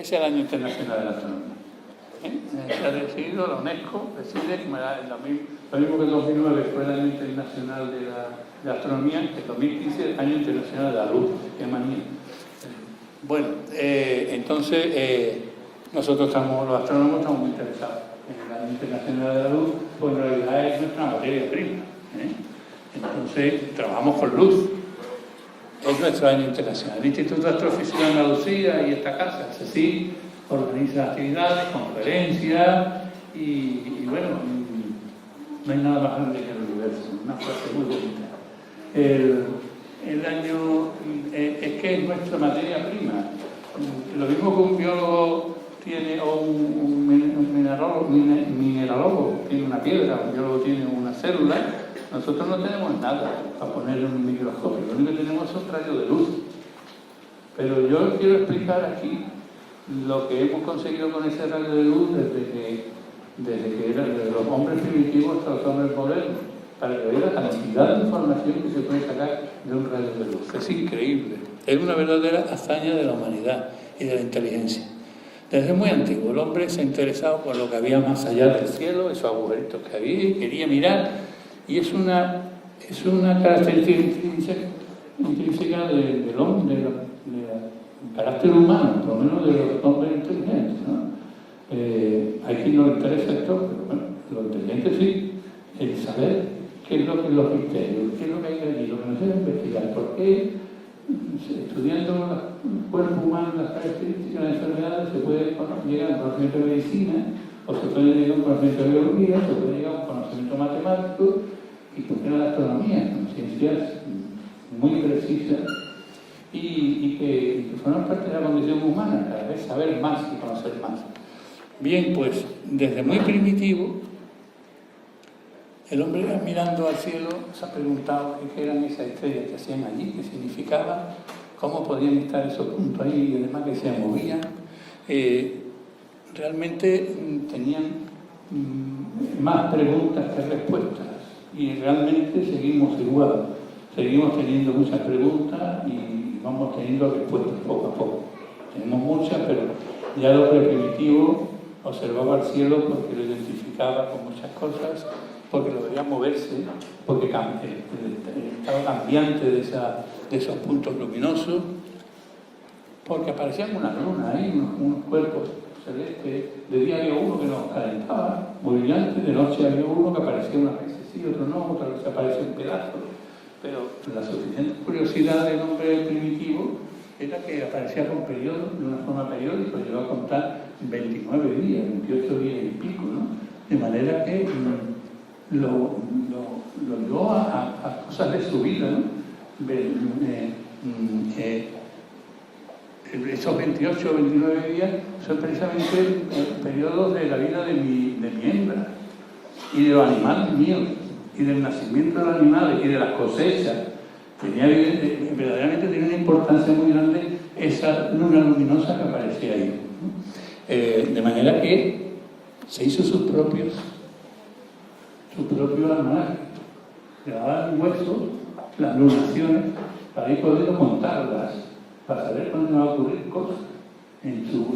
es el Año Internacional de la Astronomía. Se ha decidido, la UNESCO decide, lo mismo que el 2009 fue el Año Internacional de la Astronomía, el 2015 el Año Internacional de la Luz. ¡Qué manía! Bueno, entonces nosotros los astrónomos estamos muy interesados en el Año Internacional de la Luz, pues en realidad es nuestra materia prima. Entonces trabajamos con luz. Es nuestro año internacional. El Instituto de Astrofísica de Andalucía y esta casa, CSIC, organiza actividades, conferencias y bueno, no hay nada más grande que el universo. Una frase muy bonita. El año es que es nuestra materia prima. Lo mismo que un biólogo tiene, o un mineralólogo tiene una piedra, un biólogo tiene una célula. Nosotros no tenemos nada para poner en un microscopio, lo único que tenemos son rayos de luz. Pero yo quiero explicar aquí lo que hemos conseguido con ese rayo de luz desde que eran los hombres primitivos hasta los hombres modernos, para que vean la cantidad de información que se puede sacar de un rayo de luz. Es increíble. Es una verdadera hazaña de la humanidad y de la inteligencia. Desde muy antiguo el hombre se ha interesado por lo que había más allá del cielo, esos agujeritos que había, y quería mirar. Y es una característica intrínseca del hombre, del carácter humano, por lo menos de los hombres inteligentes, ¿no? Hay quien no le interesa esto, pero bueno, los inteligentes sí, el saber qué es lo que es los misterios, qué es lo que hay allí, lo que nos debe investigar, por qué estudiando el cuerpo humano, las características de las enfermedades, se puede llegar a un conocimiento de medicina, o se puede llegar a un conocimiento de biología, se puede llegar a un conocimiento matemático, y por qué no la astronomía, con ciencias muy precisas y que forman parte de la condición humana, cada vez saber más y conocer más. Bien, pues desde muy primitivo, el hombre mirando al cielo se ha preguntado qué eran esas estrellas que hacían allí, qué significaban, cómo podían estar esos puntos ahí y además que se movían. Realmente tenían más preguntas que respuestas y realmente seguimos igual, seguimos teniendo muchas preguntas y vamos teniendo respuestas poco a poco. Tenemos muchas, pero ya el hombre primitivo observaba el cielo porque lo identificaba con muchas cosas, porque lo veía moverse, porque el estado cambiante de esos puntos luminosos, porque aparecían unas lunas ahí, unos cuerpos celestes. De día había uno que nos calentaba, muy brillante, de noche había uno que aparecía una vez sí, otro no, otra vez aparecía un pedazo. Pero la suficiente curiosidad del hombre primitivo era que aparecía con periodos, de una forma periódica, llegó a contar 29 días, 28 días y pico, ¿no? De manera que lo llevó a cosas de su vida, ¿no? Esos 28 o 29 días son precisamente periodos de la vida de mi hembra y de los animales míos y del nacimiento de los animales y de las cosechas. Verdaderamente tenía una importancia muy grande esa luna luminosa que aparecía ahí, ¿no? De manera que se hizo sus propios almanaque. Grababan huesos, las lunaciones, para ir pudiendo contarlas, para saber cuándo va a ocurrir cosas en sus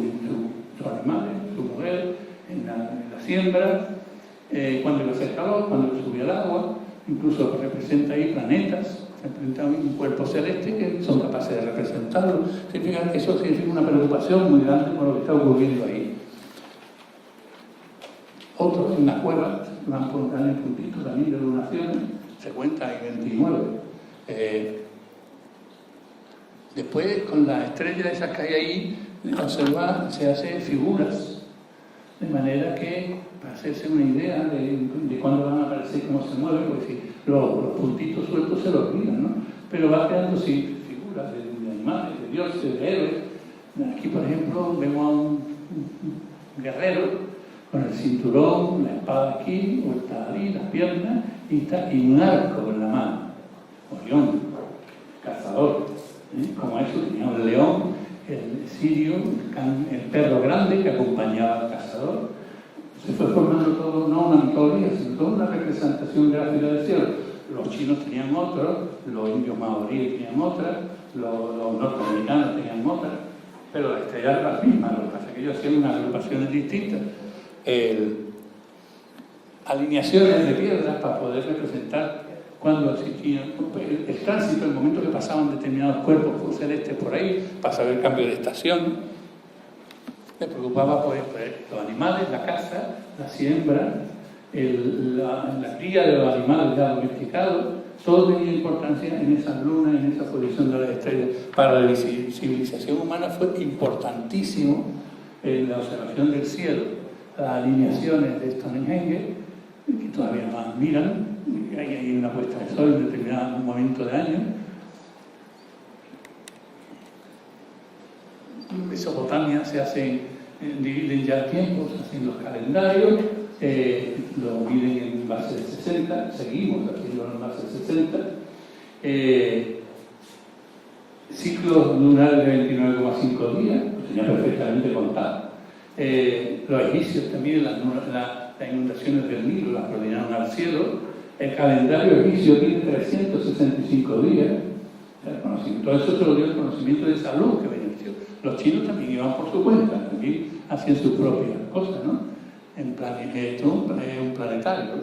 animales, en su mujer, en la siembra, cuando le hace calor, cuando le sube el agua, incluso representa ahí planetas, representa un cuerpo celeste que son capaces de representarlo. Eso significa una preocupación muy grande por lo que está ocurriendo ahí. Otros en las cuevas van poniendo puntitos también de lunaciones, se cuenta hay 29. Después, con las estrellas esas que hay ahí, se hacen figuras, de manera que, para hacerse una idea de cuándo van a aparecer, cómo se mueven, porque si los puntitos sueltos se los olvidan, ¿no? Pero va creando figuras de animales, de dioses, de héroes. Aquí, por ejemplo, vemos a un guerrero con el cinturón, la espada aquí, o está ahí, las piernas, y un arco en la mano. Orión, cazador. Como eso tenía un león, el sirio, el perro grande que acompañaba al cazador. Se fue formando todo, no una mitología, sino toda una representación gráfica del cielo. Los chinos tenían otros, los indios maoríes tenían otras, los norteamericanos tenían otras, pero las estrellas eran las mismas. Lo que pasa ellos hacían unas agrupaciones distintas, alineaciones de piedras para poder representar cuando existía el tránsito, el momento que pasaban determinados cuerpos celestes por ahí, para saber el cambio de estación. Les preocupaba pues, los animales, la caza, la siembra, la cría de los animales ya domesticados. Todo tenía importancia en esas lunas, en esa posición de las estrellas. Para la civilización humana fue importantísimo la observación del cielo, las alineaciones de Stonehenge, que todavía nos admiran. Hay una puesta de sol en determinado momento de año. En Mesopotamia se hacen, dividen ya tiempos, se hacen los calendarios, lo miden en base de 60, seguimos haciéndolo en base de 60. Ciclos lunares de 29,5 días, ya perfectamente contado. Los egipcios también, las inundaciones del Nilo las coordinaron al cielo. El calendario egipcio tiene 365 días. Todo eso se lo dio el conocimiento de salud que venció. Los chinos también iban por su cuenta, también hacían sus propias cosas, ¿no? Esto es un planetario.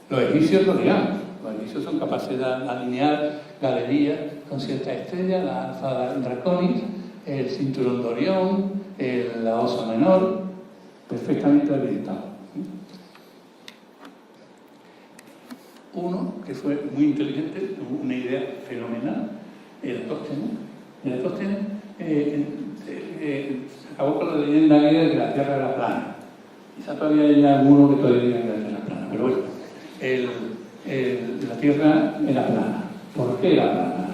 Los egipcios lo digamos. Los egipcios son capaces de alinear galerías con ciertas estrellas, la Alfa Draconis, el cinturón de Orión, la Osa Menor, perfectamente habilitado. Uno que fue muy inteligente, tuvo una idea fenomenal, Eratóstenes acabó con la leyenda griega de que la Tierra era plana. Quizá todavía hay algunos que todavía digan que la Tierra era plana, pero bueno, la Tierra era plana. ¿Por qué era plana?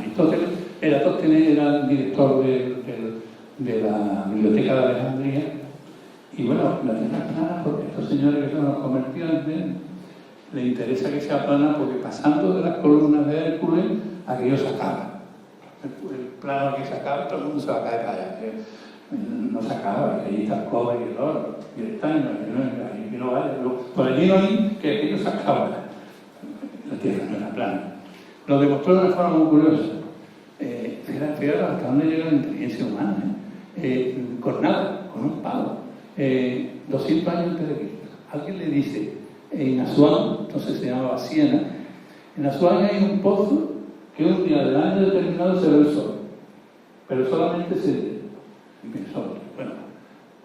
Eratóstenes era el director de la Biblioteca de Alejandría, y bueno, la Tierra es plana porque estos señores que son los comerciantes les interesa que sea plana porque pasando de las columnas de Hércules, aquello se acaba. El plano que se acaba, todo el mundo se va a caer para allá. No se acaba, ahí está el cobre y el oro, y el estaño, y no vaya. Por allí no hay que aquello se acaba. La Tierra no era plana. Lo demostró de una forma muy curiosa. Fíjate hasta dónde llega la inteligencia humana. Con nada, con un palo. 200 años antes de Cristo. Alguien le dice, en Asuán, entonces se llamaba Siena, en Asuán hay un pozo que un día del año determinado se ve el sol, pero solamente se ve el sol. Bueno,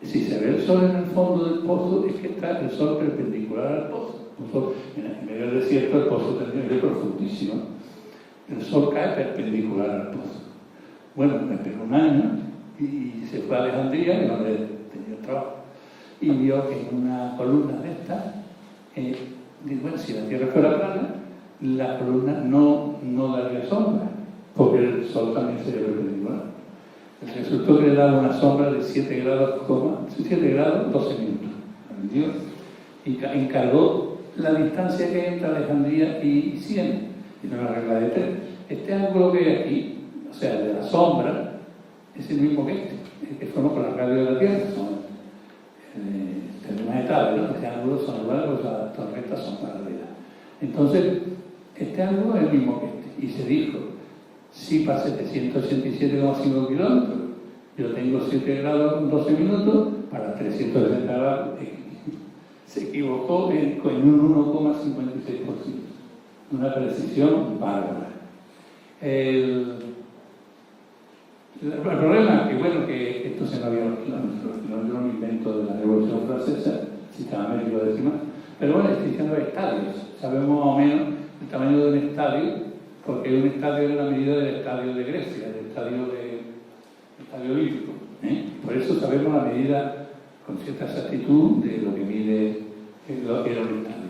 si se ve el sol en el fondo del pozo, es que está el sol perpendicular al pozo. En medio del desierto el pozo tendría que ser profundísimo. El sol cae perpendicular al pozo. Bueno, me esperó un año y se fue a Alejandría, que no le tenía trabajo, y vio que en una columna de estas, bueno, si la Tierra fuera plana, la columna no daría sombra, porque el sol también sería perpendicular. Resultó que le daba una sombra de 7 grados, 12 minutos. ¿Entendido? Y encargó la distancia que hay entre Alejandría y Siena, y no la regla de 3. Este ángulo que hay aquí, o sea, de la sombra, es el mismo que que forma con la radio de la Tierra. Tenemos etapas, ¿no? Este ángulo son iguales, pues las tormentas son paralelas. Entonces, este ángulo es el mismo que este. Y se dijo, si para 787,5 kilómetros yo tengo 7 grados 12 minutos, para 360 grados se equivocó en un 1,56%. Una precisión bárbara. El problema es que, bueno, que esto se no había los kilómetros, un invento de la Revolución Francesa, sistema métrico decimal, pero bueno, estoy diciendo estadios. Sabemos más o menos el tamaño de un estadio, porque un estadio es la medida del estadio de Grecia, del estadio olímpico. Por eso sabemos la medida con cierta exactitud de lo que mide lo que era un estadio.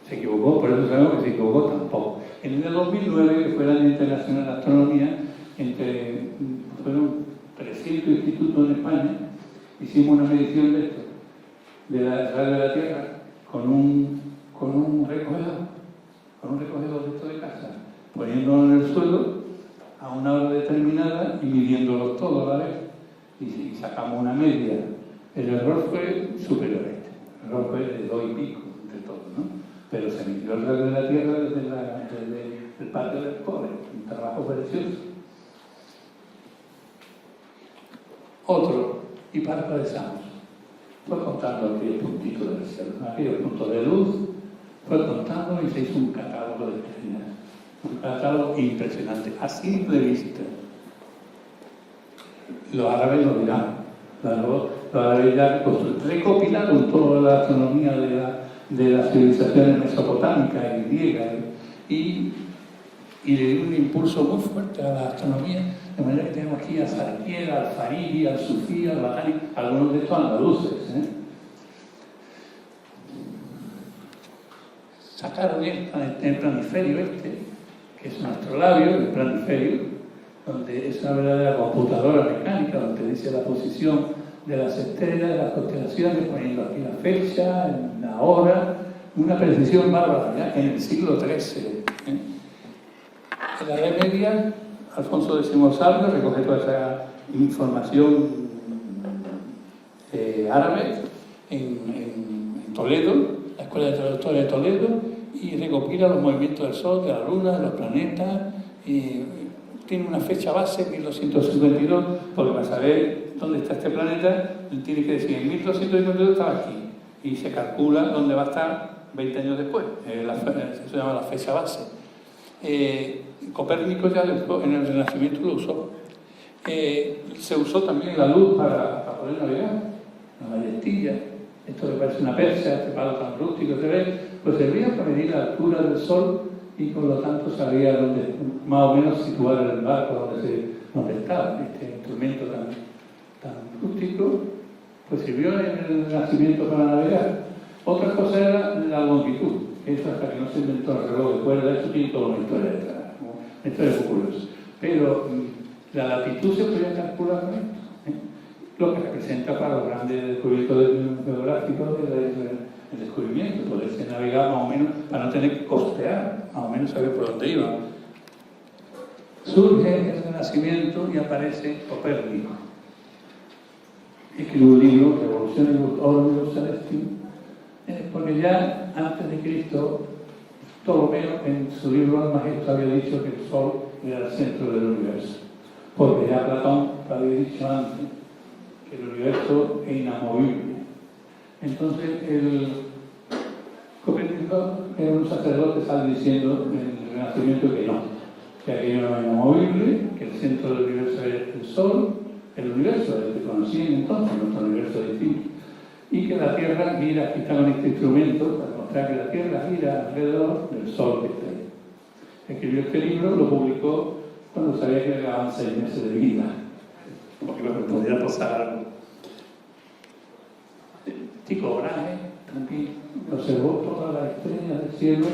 Se equivocó, por eso sabemos que se equivocó tampoco. En el 2009, que fue el Año Internacional de Astronomía, fueron 300 institutos en España, hicimos una medición de esto, de la radio de la Tierra, con un recogedor de esto de casa, poniéndolo en el suelo a una hora determinada y midiéndolos todos a la vez. Y sacamos una media. El error fue superior a este. El error fue de 2 y pico, entre todos, ¿no? Pero se midió el radio de la Tierra desde el patio del pobre, un trabajo precioso. Otro, y parpadezamos. Fue contando aquellos puntitos del cielo, aquellos puntos de luz, fue contando y se hizo un catálogo de estrellas. Un catálogo impresionante, a simple vista. Los árabes lo dirán. Los árabes ya recopilaron toda la astronomía de las civilizaciones mesopotámicas y griegas y le dio un impulso muy fuerte a la astronomía, de manera que tenemos aquí a Zarquiera, al Faridi, al Sufí, al Bahari, algunos de estos andaluces. Sacaron el planiferio que es un astrolabio, el planiferio, donde es una verdadera computadora mecánica, donde dice la posición de las estrellas, de las constelaciones, poniendo aquí la fecha, la hora, una precisión bárbara, ya en el siglo XIII. En la Edad Media, Alfonso X Sabio recoge toda esa información árabe en Toledo, la Escuela de Traductores de Toledo, y recopila los movimientos del Sol, de la Luna, de los planetas, y tiene una fecha base, 1252, porque para saber dónde está este planeta, tiene que decir, en 1252 estaba aquí, y se calcula dónde va a estar 20 años después, se llama la fecha base. Copérnico ya en el Renacimiento lo usó. Se usó también la luz para poder navegar, la ballestilla, esto que parece una percha, este palo tan rústico, pues servía para medir la altura del Sol y por lo tanto sabía dónde, más o menos situar el barco donde estaba. Este instrumento tan rústico, pues sirvió en el Renacimiento para navegar. Otra cosa era la longitud, que eso hasta que no se inventó el reloj de cuerda, eso tiene toda una historia detrás. Esto es muy curioso. Pero la latitud se podía calcular con esto, lo que representa para los grandes descubrimientos geográficos el descubrimiento, poderse navegar más o menos para no tener que costear, más o menos saber por dónde iba. Surge el Renacimiento y aparece Copérnico. Escribe un libro, Revolución y Orbium Celestum, porque ya antes de Cristo, Ptolomeo en su libro Almagesto había dicho que el Sol era el centro del universo, porque ya Platón había dicho antes que el universo es inamovible. Entonces el Copérnico, que era un sacerdote, sale diciendo en el Renacimiento que aquello no es inamovible, que el centro del universo es el Sol, el universo, el que conocían entonces, nuestro universo distinto, y que la Tierra gira, aquí está con este instrumento, para mostrar que la Tierra gira alrededor del Sol que está ahí. Escribió este libro, lo publicó cuando sabía que le quedaban 6 meses de vida, porque no podía pasar algo. Tycho Brahe también observó todas las estrellas del cielo,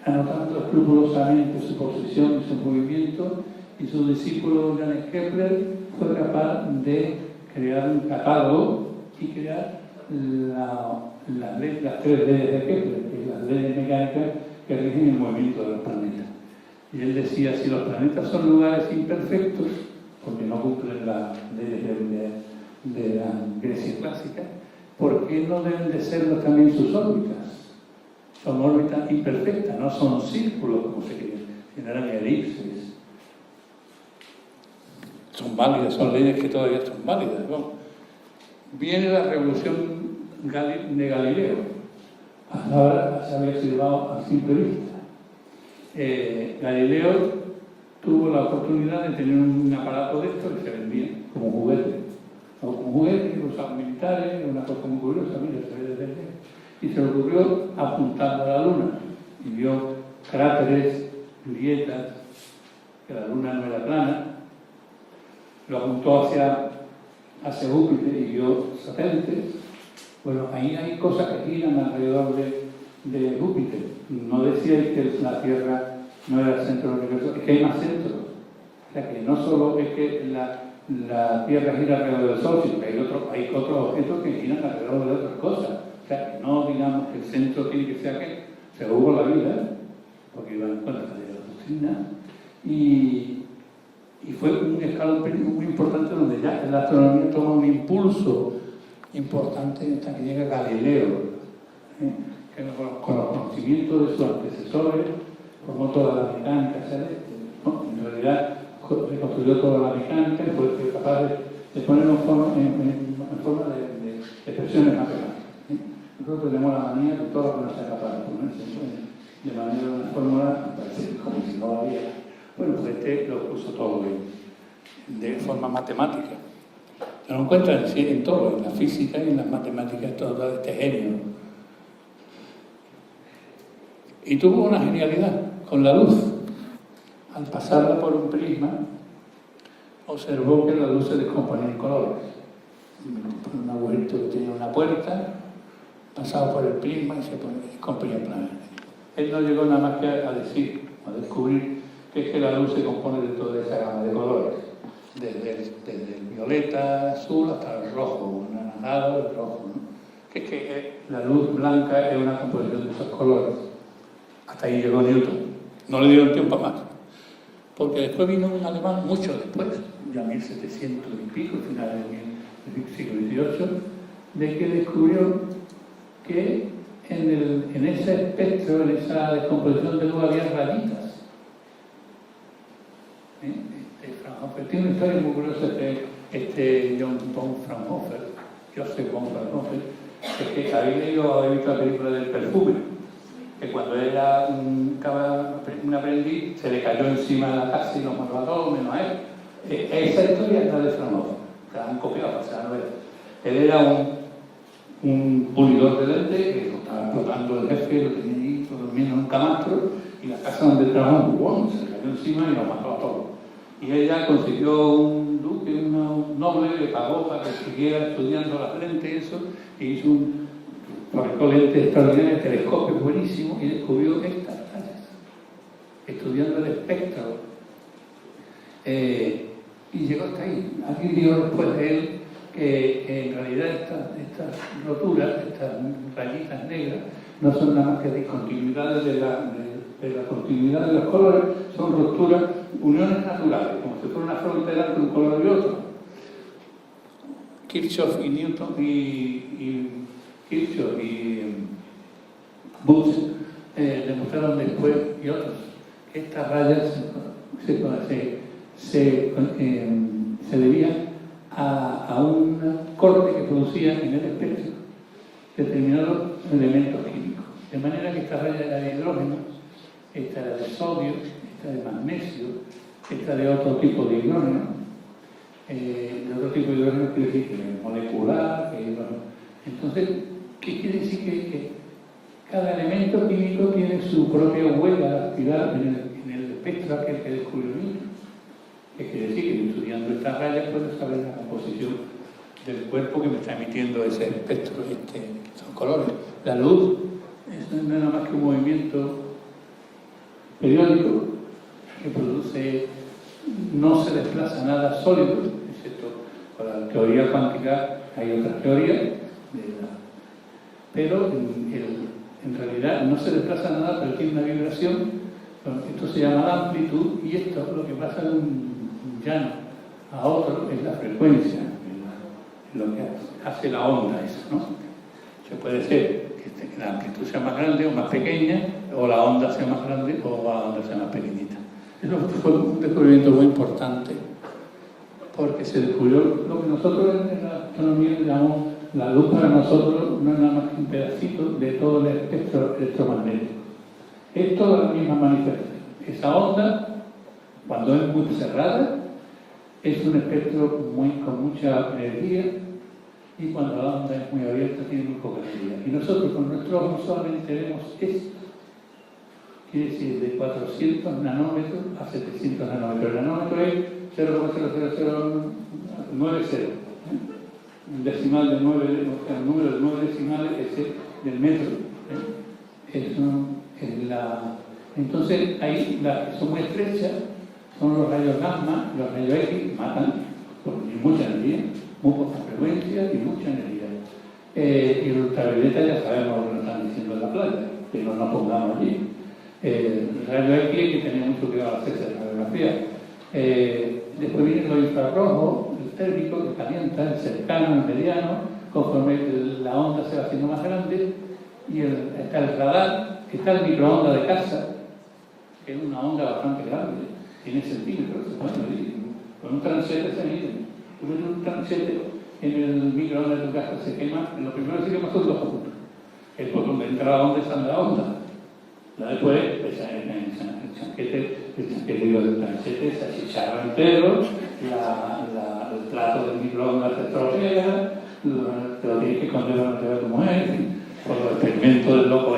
anotando escrupulosamente su posición y su movimiento, y su discípulo Johannes Kepler fue capaz de crear un catálogo y crear las 3 leyes de Kepler, que es las leyes mecánicas que rigen el movimiento de los planetas. Y él decía, si los planetas son lugares imperfectos, porque no cumplen las leyes de la Grecia clásica, ¿por qué no deben de serlo también sus órbitas? Son órbitas imperfectas, no son círculos como se cree, sino eran elipses. Son válidas, son leyes que todavía son válidas, ¿no? Viene la revolución de Galileo. Hasta ahora se había observado a simple vista. Galileo tuvo la oportunidad de tener un aparato de esto que se vendía como juguete. O como juguete que usaban militares, una cosa muy curiosa, mira, se ve desde lejos. Y se le ocurrió apuntando a la Luna. Y vio cráteres, grietas, que la Luna no era plana. Lo apuntó hacia Júpiter y vio satélites. Bueno, ahí hay cosas que giran alrededor de Júpiter. No decíais que la Tierra no era el centro del universo, es que hay más centros. O sea, que no solo es que la Tierra gira alrededor del Sol, sino que hay otros objetos que giran alrededor de otras cosas. O sea, que no digamos que el centro tiene que ser aquel. Se hubo la vida, porque iba en cuenta de la doctrina, y fue un escalón muy importante donde ya la astronomía toma un impulso importante hasta que llega Galileo, que con los conocimientos de sus antecesores formó toda la mecánica celeste, ¿no? En realidad reconstruyó toda la mecánica y fue capaz de poner manía de todo lo que no sea capaz de ponerse de manera de una fórmula, parece como si no había. Bueno, pues este lo puso todo de forma matemática. Se lo encuentran en todo, en la física y en las matemáticas, todo este genio. Y tuvo una genialidad con la luz. Al pasarla por un prisma, observó que la luz se descomponía en colores. Un agujerito que tenía una puerta, pasaba por el prisma y se descomponía en planetas. Él no llegó nada más que a decir, a descubrir, que es que la luz se compone de toda esa gama de colores. Desde el violeta, azul, hasta el rojo, un anaranjado, el rojo, ¿no? Que es que la luz blanca es una composición de esos colores. Hasta ahí llegó Newton. No le dieron tiempo más. Porque después vino un alemán, mucho después, ya 1700 y pico, finales del siglo XVIII, de que descubrió que en ese espectro, en esa descomposición de luz, había rayitas. Fraunhofer tiene una historia muy curiosa de Joseph von Fraunhofer, que había visto la película del perfume, que cuando era un aprendiz se le cayó encima de la casa y lo mató a todos menos a él. Esa historia es la de Fraunhofer, se la han copiado, se la novela. Él era un pulidor de lente que lo estaba explotando el jefe, lo tenía ahí durmiendo en un camastro, y la casa donde trabajaba se le cayó encima y lo mató a todos. Y ella consiguió un duque, un noble, le pagó para que siguiera estudiando las lentes y eso, y hizo fabricó lentes extraordinarios, telescopios buenísimos, y descubrió estas tallas, estudiando el espectro. Y llegó hasta ahí. Alguien dijo después de él que en realidad estas roturas, estas rayitas negras, no son nada más que discontinuidades de la continuidad de los colores, son rupturas, uniones naturales, como si fuera una frontera entre un color y otro. Kirchhoff y Newton Kirchhoff y Booth demostraron después, y otros, que estas rayas se debían a un corte que producían en el espectro determinados elementos químicos. De manera que esta raya era de hidrógeno, esta era de sodio, esta de magnesio, esta de otro tipo de hidrógeno. De otro tipo de hidrógeno quiere decir que es molecular, que hidrógeno. Entonces, ¿qué quiere decir? Que cada elemento químico tiene su propia huella activada en el espectro aquel que descubrió Newton. ¿Qué quiere decir? Que estudiando estas rayas puedo saber la composición del cuerpo que me está emitiendo ese espectro, esos colores. La luz es nada más que un movimiento periódico que produce, no se desplaza nada sólido, excepto con la teoría cuántica hay otras teorías, pero en realidad no se desplaza nada, pero tiene una vibración. Esto se llama la amplitud, y esto, lo que pasa de un llano a otro, es la frecuencia, lo que hace la onda esa, ¿no? Se puede ser que la amplitud sea más grande o más pequeña, o la onda sea más grande o la onda sea más pequeñita. Eso fue un descubrimiento muy importante, porque se descubrió lo que nosotros en la astronomía llamamos la luz. Para nosotros no es nada más que un pedacito de todo el espectro electromagnético. Es toda la misma manifestación. Esa onda, cuando es muy cerrada, es un espectro con mucha energía, y cuando la onda es muy abierta tiene muy poca energía. Y nosotros con nuestro ojo solamente vemos esto. Quiere decir de 400 nanómetros a 700 nanómetros. El nanómetro es 0,00090. Un decimal de 9, o sea, el número de 9 decimales ese del metro. Entonces ahí son muy estrechas, son los rayos gamma, los rayos X matan porque hay mucha energía, muy poca frecuencia y mucha energía. Y el ultravioleta ya sabemos lo que nos están diciendo en la playa, que no nos pongamos allí. El rayo X hay que tener mucho cuidado al hacerse la radiografía. Después viene lo infrarrojo, el térmico, que calienta, el cercano, el mediano, conforme la onda se va haciendo más grande, y está el radar, que está el microondas de casa, que es una onda bastante grande, tiene centímetros, se puede medir, con un transete se mide. Tú metes un transete en el microondas de tu casa, se quema, lo primero que se quema son 2 puntos. es por donde entra la onda y sale la onda. Después, el chanquete digo, del planchete se achicharra entero, el plato del microondas se estropea, te lo tienes que esconder para no te vea como es, por los experimentos del loco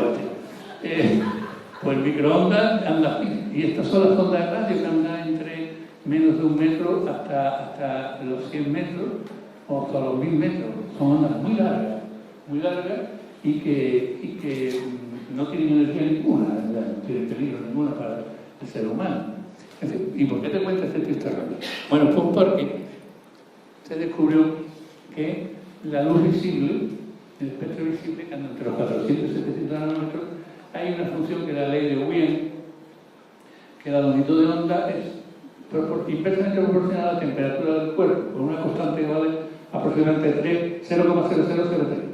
este. Pues el microondas anda así, y estas son las ondas de radio que andan entre menos de 1 metro hasta los 100 metros o hasta los 1000 metros. Son ondas muy largas y que no tienen energía ninguna, no tienen peligro ninguno para el ser humano. ¿Y por qué te cuento este triste rollo? Bueno, pues porque se descubrió que la luz visible, el espectro visible, que anda entre los 400 y 700 nanómetros, hay una función que es la ley de Wien, que la longitud de onda es inversamente proporcional a la temperatura del cuerpo, con una constante que vale aproximadamente 0,0003.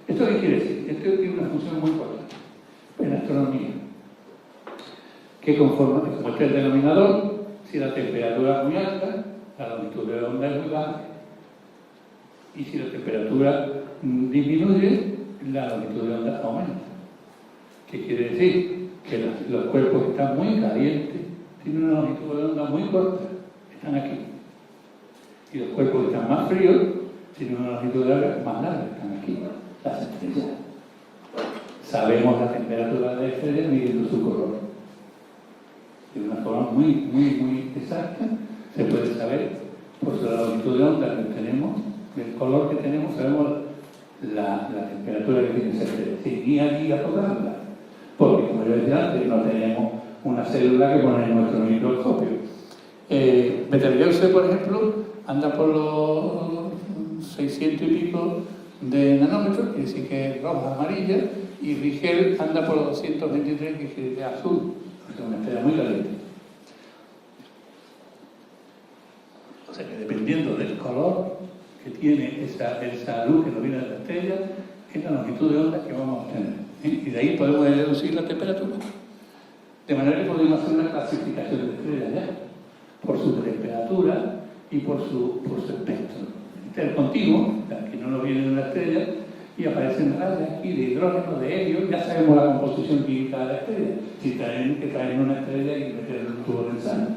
¿Esto qué quiere decir? Esto tiene una función muy importante en astronomía, que como este es el denominador, si la temperatura es muy alta, la longitud de la onda es muy baja, y si la temperatura disminuye, la longitud de la onda aumenta. ¿Qué quiere decir? Que los cuerpos que están muy calientes tienen una longitud de onda muy corta, están aquí. Y los cuerpos que están más fríos tienen una longitud de onda más larga, están aquí. Las estrellas. Sabemos la temperatura de la estrella midiendo su color. De una forma muy exacta se puede saber, por la longitud de onda que tenemos, del color que tenemos, sabemos la temperatura que tiene esa estrella. Sin ni a tocarla. Porque, como yo decía antes, no tenemos una célula que poner en nuestro microscopio. Betelgeuse, por ejemplo, anda por los 600 y pico de nanómetros, quiere decir que es roja, amarilla, y Rigel anda por los 223, que quiere decir azul, es una estrella muy caliente. O sea que dependiendo del color que tiene esa luz que nos viene de la estrella, es la longitud de onda que vamos a obtener. Y de ahí podemos deducir la temperatura. De manera que podemos hacer una clasificación de estrellas ya, por su temperatura y por su espectro. Este es el continuo, que no nos viene de una estrella, y aparecen rayas aquí de hidrógeno, de helio. Ya sabemos la composición química de la estrella, si traen una estrella y meter en un tubo de sangre.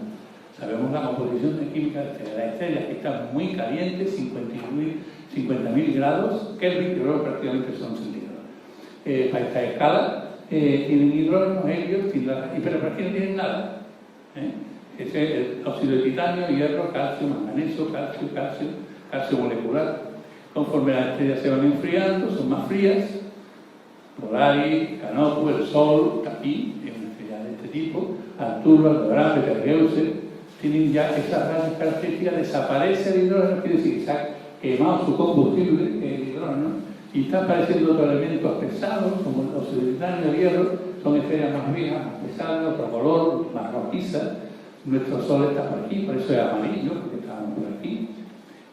Sabemos la composición química de la estrella. Las estrellas que están muy calientes, 50.000 grados Kelvin, que luego prácticamente son centígrados. Para esta escala tienen hidrógeno, helio, pero aquí no tienen nada. Ese es el óxido de titanio, hierro, calcio, manganeso, calcio molecular. Conforme las estrellas se van enfriando, son más frías. Polaris, Canopus, el Sol, Tapí, es una estrella de este tipo. Arturo, Aldebarán, Betelgeuse, tienen ya esas grandes características. Desaparece el hidrógeno, quiere decir que se ha quemado su combustible, el hidrógeno, y están apareciendo otros elementos pesados, como el óxido de titanio, el hierro. Son estrellas más viejas, más pesadas, otro color, más rojizas. Nuestro Sol está por aquí, por eso es amarillo, porque estábamos por aquí.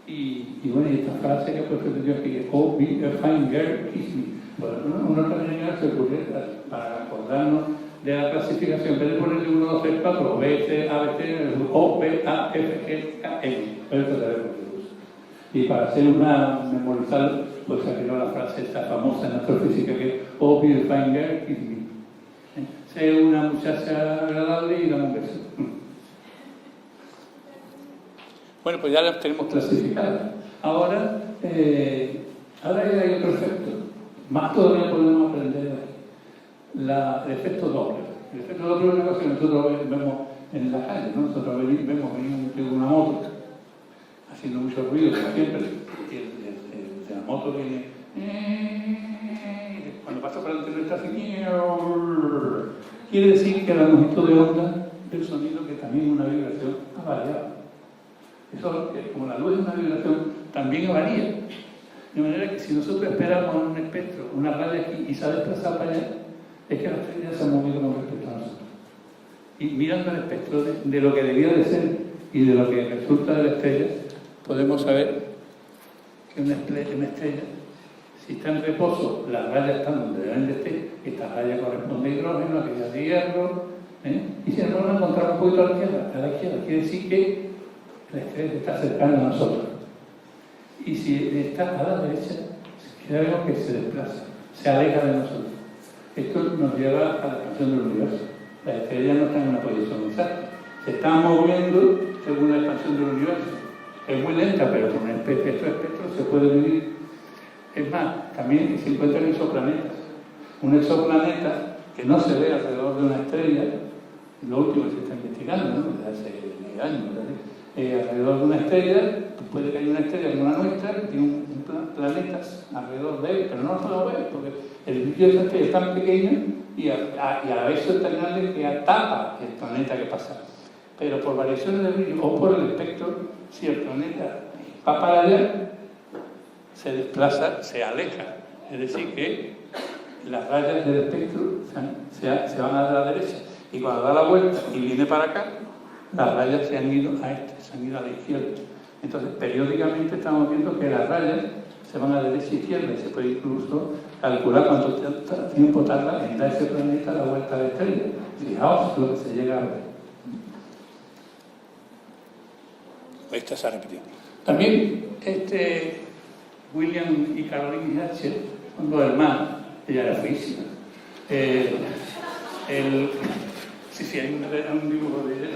Y bueno, y esta frase que pues entendió que "Oh, be a fine girl, kiss me". Bueno, una otra se ocurrió para acordarnos de la clasificación, en vez de ponerle 1, 2, 3, 4, B, C, A, B, C, O, B, A, F, G, K, M. Pero esto sabemos que lo usa. Y para hacer una memorizar, pues se creó la frase esta famosa en astrofísica que es "Oh, be a fine girl, kiss me". Sé una muchacha agradable y dame un beso. Bueno, pues ya las tenemos clasificadas. Ahora hay otro efecto. Más todavía podemos aprender de aquí. El efecto Doppler. El efecto Doppler es una cosa que nosotros vemos en la calle, ¿no? Nosotros vemos venir una moto haciendo mucho ruido, como siempre. Y la moto viene. Cuando pasa por delante nuestra sequía, quiere decir que la longitud de onda del sonido, que también es una vibración, ha variado. Eso, como la luz es una vibración, también varía. De manera que si nosotros esperamos un espectro, una radio aquí, y se ha desplazado para allá, es que la estrella se ha movido con respecto a nosotros. Y mirando el espectro de lo que debía de ser y de lo que resulta de la estrella, podemos saber que una estrella, si está en reposo, las rayas están donde deben de estar, esta raya corresponde a hidrógeno, aquella de hierro, y si nos vamos a encontrar un poquito a la izquierda, quiere decir que la estrella está acercando a nosotros. Y si está a la derecha, ya vemos que se desplaza. se aleja de nosotros. Esto nos lleva a la expansión del universo. Las estrellas no están en una posición exacta. Se están moviendo según la expansión del universo. Es muy lenta, pero con estos espectros se puede vivir. Es más, también se encuentran exoplanetas. Un exoplaneta que no se ve alrededor de una estrella, lo último que se está investigando, ¿no? Desde hace 10 años, alrededor de una estrella, puede que haya una estrella como la nuestra, que tiene planetas alrededor de él, pero no lo ves, porque el brillo de esa estrella es tan pequeño y a la vez es tan grande que tapa el planeta que pasa. Pero por variaciones de brillo o por el espectro, si el planeta va para allá, se desplaza, se aleja. Es decir, que las rayas del espectro se van a la derecha. Y cuando da la vuelta y viene para acá, las rayas se han ido a se han ido a la izquierda. Entonces, periódicamente estamos viendo que las rayas se van a derecha e izquierda y se puede incluso calcular cuánto tiempo tarda en dar ese planeta la vuelta a la estrella. Fijaos lo que se llega a ver. Esta se ha repetido. También William y Caroline Herschel son dos hermanos. Ella era feísima. Sí, hay un dibujo de ella.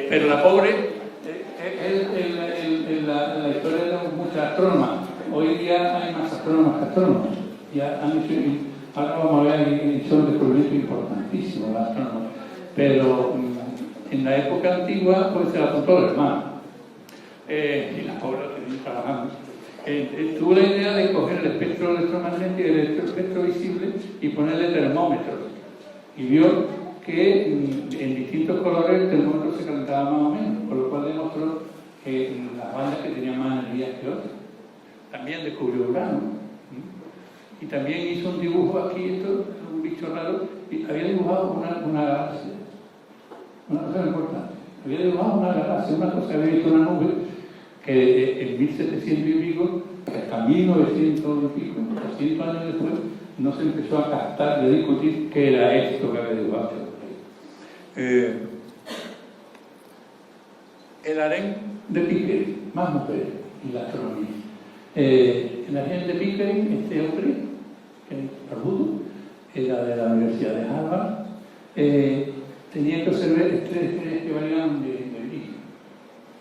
Pero la pobre, la historia de muchas astrónomas. Hoy día hay más astrónomas que astrónomos. Ya han hecho, ahora vamos a ver, hizo un descubrimiento importantísimo la astrónoma. Pero en la época antigua, pues se la apuntó el hermano. Y la pobre que viene trabajando. Tuvo la idea de coger el espectro electromagnético y el espectro visible y ponerle termómetros. Y vio que en distintos colores el termómetro se calentaba más o menos, por lo cual demostró que las bandas que tenían más energía que otras. También descubrió Urano. Y también hizo un dibujo aquí, esto es un bicho raro, y había dibujado una galaxia. Una cosa importante. Había dibujado una galaxia, una cosa, había visto una nube que en 1700 y pico, hasta 1900 y pico, 200 años después, no se empezó a captar y a discutir qué era esto que había dibujado. El harén de Pickering, más mujeres y la astronomía. El harén de Pickering, este hombre, que es barbudo, era de la Universidad de Harvard, tenía que observar estrellas que variaban de brillo.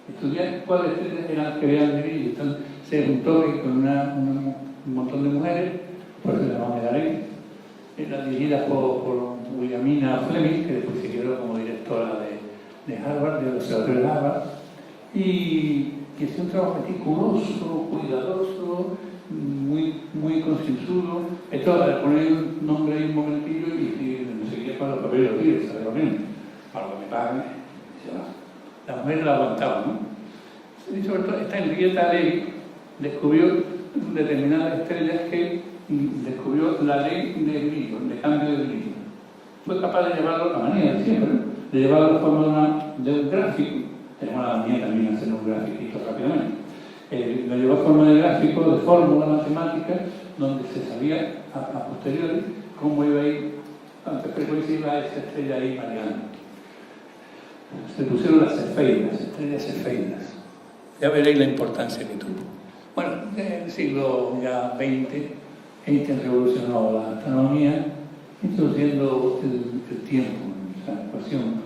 Estudiar cuáles estrellas eran las que variaban de brillo. Entonces se juntó con un montón de mujeres, por eso se llamaba el harén. Era dirigida por Williamina Fleming, que después se quedó como directora de Harvard, del Observatorio de Harvard, y hacía un trabajo meticuloso, cuidadoso, muy concienzudo. Esto, le poner un nombre ahí un momentillo y no sé qué para los papeles de los días, ¿sabes lo mismo? Para lo que me paguen. La mujer la aguantaba, ¿no? Y sobre todo, esta Henrietta Levy descubrió determinadas estrellas que descubrió la ley de brillo, de cambio de brillo. Fue capaz de llevarlo a la manía de siempre, de llevarlo a la forma de un gráfico. Tenemos la manía también de hacer un grafiquito rápidamente. Lo llevó a forma de gráfico, de fórmula matemática, donde se sabía a posteriori cómo iba a ir, cuánta frecuencia iba esa estrella ahí variando. Se pusieron las cefeidas, estrellas cefeidas. Ya veréis la importancia que tuvo. Bueno, en el siglo ya XX, Einstein revolucionó la astronomía, introduciendo el tiempo, la ecuación,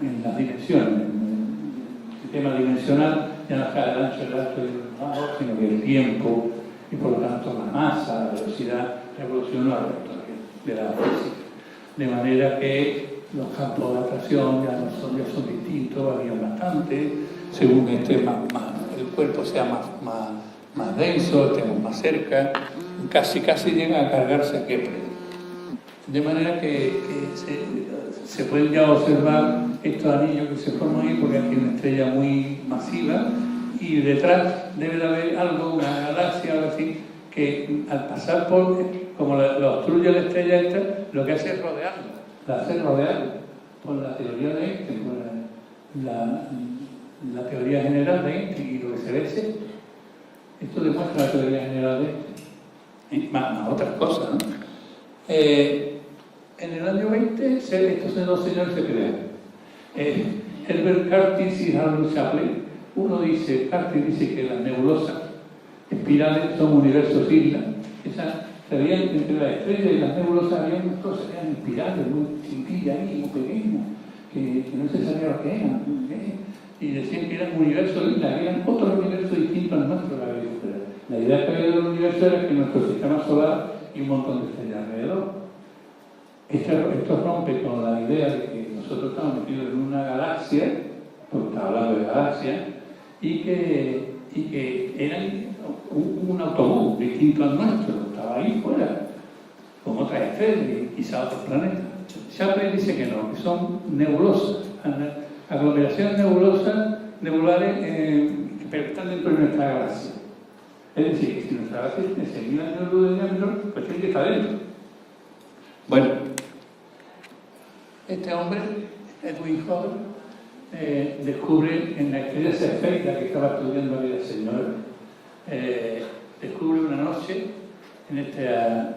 en las dimensiones. El sistema dimensional ya no es el ancho, el alto y el bajo, sino que el tiempo y por lo tanto la masa, la velocidad, revolucionó la de la física. De manera que los campos de atracción ya son distintos, varían bastante, según el cuerpo sea más denso, estemos más cerca, casi llega a cargarse a Kepler. De manera que se pueden ya observar estos anillos que se forman ahí, porque aquí hay una estrella muy masiva y detrás debe de haber algo, una galaxia, algo así, que al pasar como lo obstruye la estrella esta, lo que hace es rodearla. La hace rodear por la teoría de Einstein, por la teoría general de Einstein, y lo que se ve es esto. Esto demuestra la teoría general de Einstein. Más otras cosas, ¿no? En el año 20, estos dos señores se crean. Herbert Curtis y Harold Shapley. Curtis dice que las nebulosas espirales son universos islas, se veían entre las estrellas y las nebulosas, había unas cosas que eran espirales muy chiquitillas ahí, muy pequeñas, que no se sabía lo que eran. Y decían que eran universos lilas, que eran otros universos distintos al nuestro que había fuera. La idea que había del universo era que nuestro sistema solar y un montón de estrellas alrededor. Esto rompe con la idea de que nosotros estamos metidos en una galaxia, porque estaba hablando de galaxias, y que eran un autobús distinto al nuestro, estaba ahí fuera, con otras estrellas y quizá otros planetas. Shapley dice que no, que son nebulosas, aglomeraciones nebulares que están dentro de nuestra galaxia. Es decir, que si nuestra galaxia tiene 6.000 años de luz de diámetro, pues tiene que estar dentro. Bueno, este hombre, Edwin Hubble, descubre en la estrella Cefeida que estaba estudiando aquella señora, descubre una noche en esta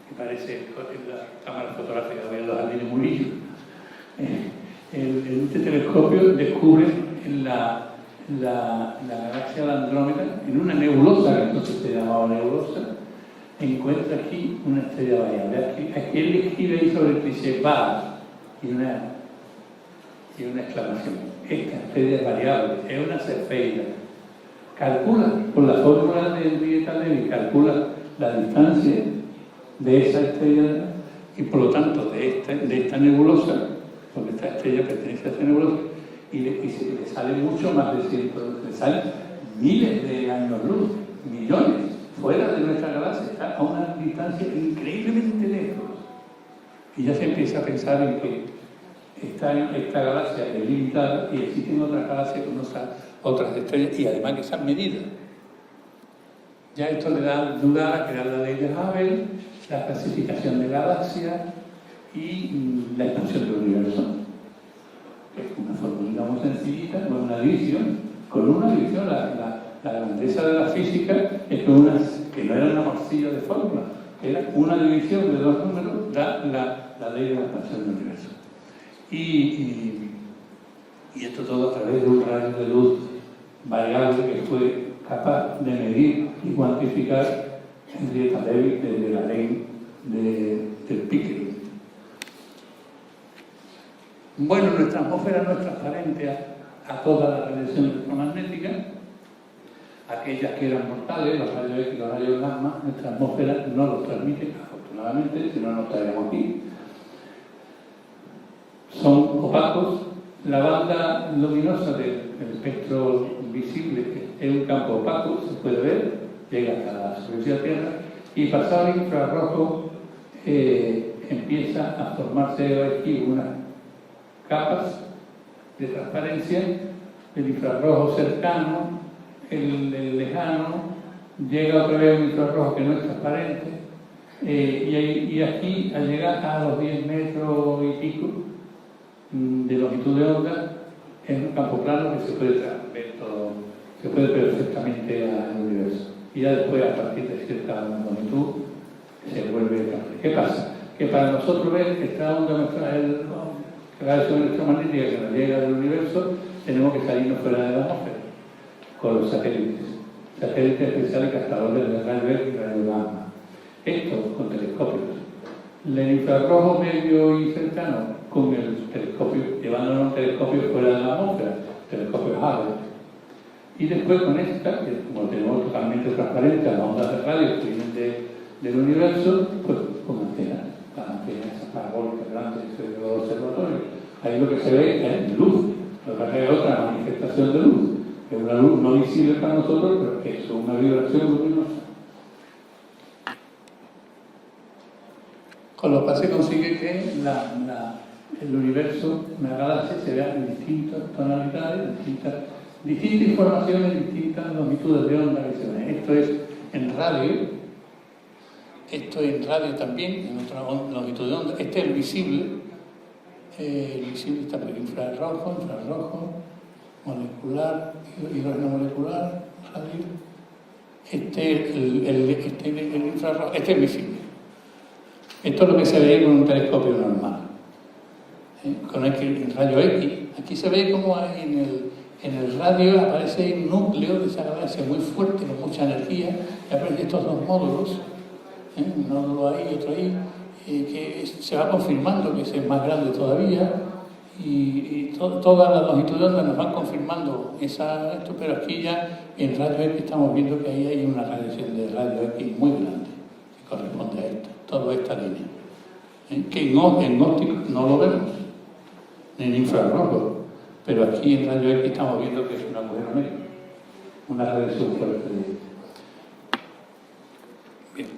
que parece la cámara fotográfica de los jardines Murillo, en este telescopio descubre en la galaxia de Andrómeda, en una nebulosa que entonces se llamaba nebulosa, encuentra aquí una estrella variable. Aquí él escribe ahí sobre el cliché va y una exclamación. Esta estrella es variable, es una Cefeida. Calcula, por la fórmula de Henrietta Levy, calcula la distancia de esa estrella y por lo tanto de esta nebulosa, porque esta estrella pertenece a esta nebulosa, y le sale mucho más de 100, le salen miles de años luz, millones, fuera de nuestra galaxia, está a una distancia increíblemente lejos. Y ya se empieza a pensar en que esta galaxia es limitada y existen otras galaxias con otras estrellas y además que esas medidas. Ya esto le da lugar a crear la ley de Hubble, la clasificación de galaxias y la expansión del universo. Es una formulita muy sencillita, con una división. Con una división, la grandeza de la física es que no era una morcilla de fórmula, era una división de dos números, da la ley de la expansión del universo. Y esto todo a través de un rayo de luz variable que fue capaz de medir y cuantificar Henrietta Levy desde la ley del Pickering. Bueno, nuestra atmósfera no es transparente a toda la radiación electromagnética, aquellas que eran mortales, los rayos X y los rayos gamma, nuestra atmósfera no los transmite, afortunadamente, si no nos estaríamos aquí. Son opacos. La banda luminosa del espectro visible es un campo opaco, se puede ver, llega hasta la superficie de la Tierra, y pasado el infrarrojo empieza a formarse aquí unas capas de transparencia, el infrarrojo cercano, el lejano, llega otra vez un infrarrojo que no es transparente, y aquí al llegar a los 10 metros y pico de longitud de onda, es un campo plano que se puede ver todo, se puede ver perfectamente al universo. Y ya después, a partir de cierta longitud, se vuelve campo. ¿Qué pasa? Que para nosotros ver esta onda, la radiación electromagnética que nos llega del universo, tenemos que salirnos fuera de la atmósfera, con los satélites especiales captadores de rayos X y rayos gamma. Esto con telescopios. El infrarrojo medio y cercano con el telescopio, llevándonos un telescopio fuera de la atmósfera, telescopio Hubble. Y después con esta, que como tenemos totalmente transparente las ondas de radio que vienen del universo, pues con antenas, esas parabólicas grandes de los observatorios. Ahí lo que se ve es luz, lo que es otra manifestación de luz, que es una luz no visible para nosotros, pero que es una vibración luminosa. Con lo cual se consigue que el universo, una galaxia, se vea en distintas tonalidades, distintas informaciones, distintas longitudes de onda que se ven. Esto es en radio también, en otra longitud de onda. Este es el visible está por infrarrojo, molecular, hidrógeno molecular, radio. El infrarrojo, este es visible. Esto es lo que se ve con un telescopio normal. Con el rayo X, aquí se ve como en el radio aparece un núcleo de esa galaxia muy fuerte, con mucha energía, y aparecen estos dos módulos un nódulo ahí y otro ahí, que se va confirmando que ese es más grande todavía, y todas las longitudes nos van confirmando esto, pero aquí ya en radio X estamos viendo que ahí hay una radiación de radio X muy grande, que corresponde a esta, toda esta línea, que en óptico no lo vemos, ni en infrarrojo, pero aquí en radio X estamos viendo que es un agujero negro, una radiación fuerte de esta. Bien.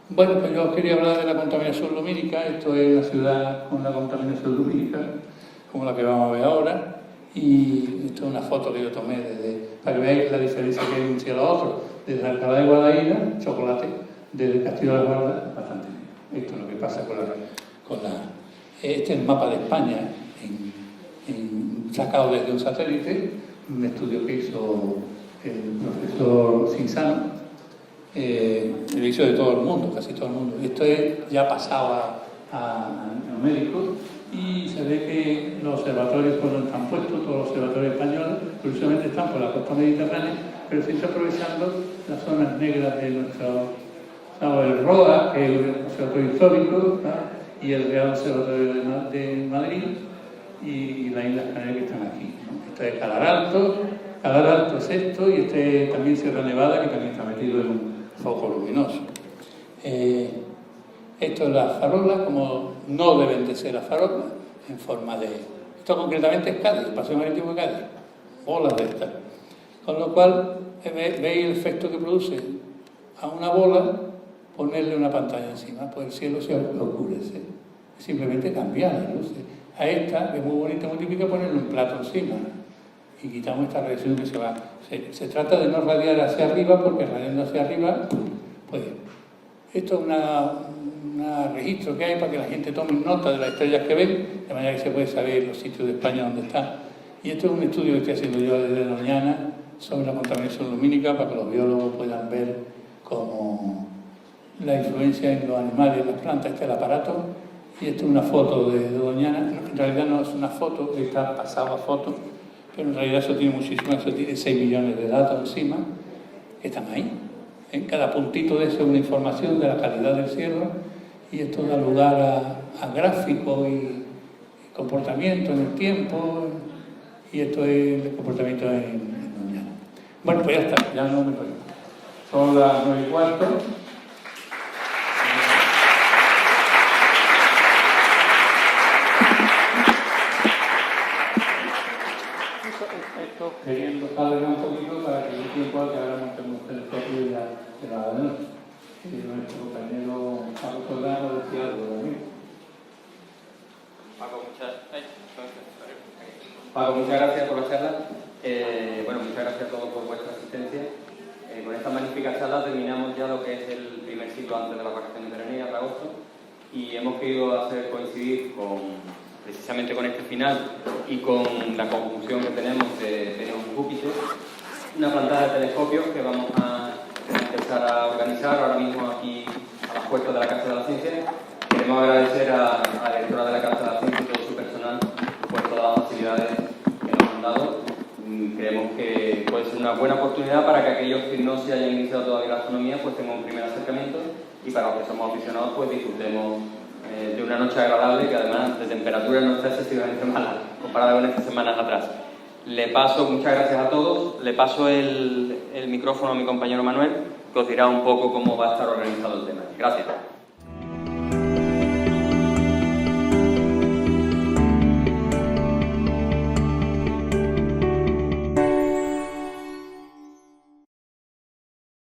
Bueno, pues yo quería hablar de la contaminación lumínica. Esto es una ciudad con una contaminación lumínica, como la que vamos a ver ahora, y esto es una foto que yo tomé para que veáis la diferencia que hay de un cielo a otro. Desde Alcalá de Guadaira, chocolate, desde Castillo de la Guarda, bastante bien. Esto es lo que pasa este es el mapa de España, sacado desde un satélite, un estudio que hizo el profesor Cinzano, lo hizo de todo el mundo, casi todo el mundo. Esto ya pasaba a médicos, y se ve que los observatorios están puestos, todos los observatorios españoles, curiosamente están por la costa mediterránea, pero se está aprovechando las zonas negras de el ROA, que es el Observatorio Histórico, ¿no? Y el Real Observatorio de Madrid, y las Islas Canarias que están aquí, ¿no? Esto es Calar Alto es esto, y también Sierra Nevada, que también está metido en un foco luminoso. Esto es la farola, como no deben de ser las farolas, en forma de... Esto concretamente es Cádiz, el Paseo Marítimo de Cádiz, bolas de estas. Con lo cual, veis el efecto que produce a una bola ponerle una pantalla encima, pues el cielo se oscurece. Simplemente cambiar las luces. A esta, que es muy bonita, muy típica, ponerle un plato encima y quitamos esta radiación que se va. Se trata de no radiar hacia arriba, porque radiando hacia arriba, pues esto es un registro que hay para que la gente tome nota de las estrellas que ven, de manera que se puede saber los sitios de España donde están. Y esto es un estudio que estoy haciendo yo desde Doñana sobre la contaminación lumínica, para que los biólogos puedan ver cómo la influencia en los animales, en las plantas. Este es el aparato, y esto es una foto de Doñana. En realidad no es una foto, está pasado a foto, pero en realidad eso tiene muchísimo, eso tiene 6 millones de datos encima, que están ahí. En cada puntito de eso es una información de la calidad del cielo, y esto da lugar a gráficos y comportamiento en el tiempo, y esto es el comportamiento en Doñana. Bueno, pues ya está, ya no me puedo. Son las 9:15. Esto queriendo alargar un poquito para que el tiempo al que ahora montemos el telescopio de la de noche. Y nuestro compañero Paco Soldano decía algo también. Paco, muchas gracias por la charla. Muchas gracias a todos por vuestra asistencia. Con esta magnífica charla terminamos ya lo que es el primer ciclo antes de las vacaciones veraniegas de agosto, y hemos querido hacer coincidir precisamente con este final y con la conjunción que tenemos de Venus y Júpiter, una plantada de telescopios que vamos a empezar a organizar ahora mismo aquí a las puertas de la Casa de la Ciencia. Queremos agradecer a la directora de la Casa de la Ciencia y todo su personal por todas las facilidades que nos han dado. Creemos que puede ser una buena oportunidad para que aquellos que no se hayan iniciado todavía la astronomía pues tengan un primer acercamiento, y para los que somos aficionados pues disfrutemos de una noche agradable, que además de temperatura no está excesivamente mala comparada con estas semanas atrás. Muchas gracias a todos. Le paso el micrófono a mi compañero Manuel, que os dirá un poco cómo va a estar organizado el tema. Gracias.